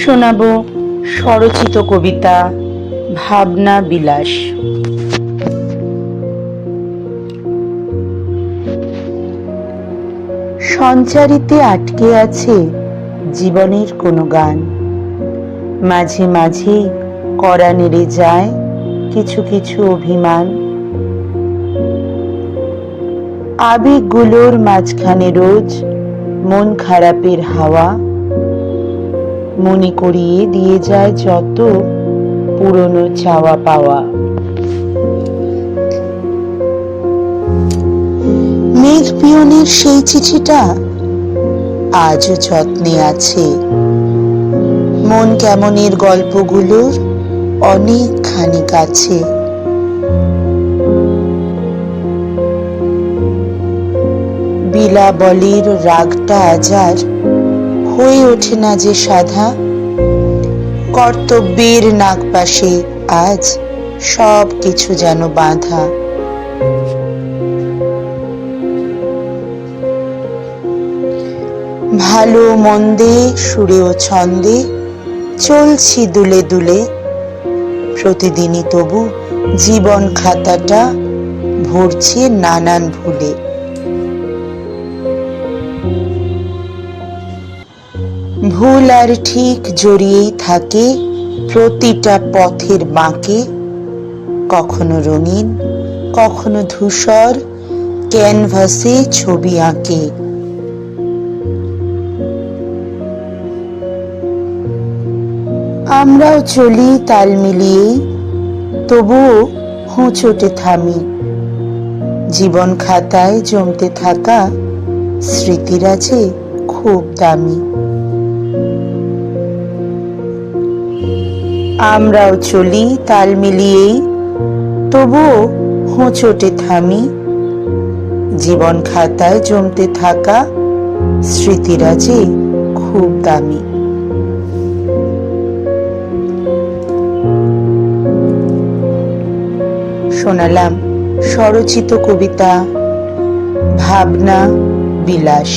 শোনাবো স্বরচিত কবিতা ভাবনা বিলাস। সঞ্চারিতে আটকে আছে জীবনের কোনো গান, মাঝে মাঝে কড়া নেড়ে যায় কিছু কিছু অভিমান। আবেগগুলোর মাঝখানে রোজ মন খারাপের হাওয়া মনে করিয়ে দিয়ে যায় যত পুরনো চাওয়া পাওয়া। মেঘ পিয়নের সেই চিঠিটা আজও যত্নে আছে, মন কেমনের গল্পগুলোর অনেকখানি কাছে। বিলাবলীর রাগটা আজ আর হয়ে ওঠে না যে সাধা, কর্তব্যের নাগপাশে আজ সব কিছু যেন বাঁধা। ভালো মন্দে সুরে ও ছন্দে চলছি দুলে দুলে, প্রতিদিনই তবু জীবন খাতাটা ভরছে নানান ভুলে। ভুল আর ঠিক জড়িয়েই থাকে প্রতিটা পথের বাঁকে, কখনো রঙিন কখনো ধূসর ক্যানভাসে ছবি আঁকে। আমরাও চলি তাল মিলিয়েই, তবুও হোঁচটে থামি, জীবন খাতায় জমতে থাকা স্মৃতিরা যে খুব দামি। আমরাও চলি তাল মিলিয়েই, তবুও হোঁচটে থামি, জীবন খাতায় জমতে থাকা স্মৃতিরা যে খুব দামি। শোনালাম স্বরচিত কবিতা ভাবনা বিলাস।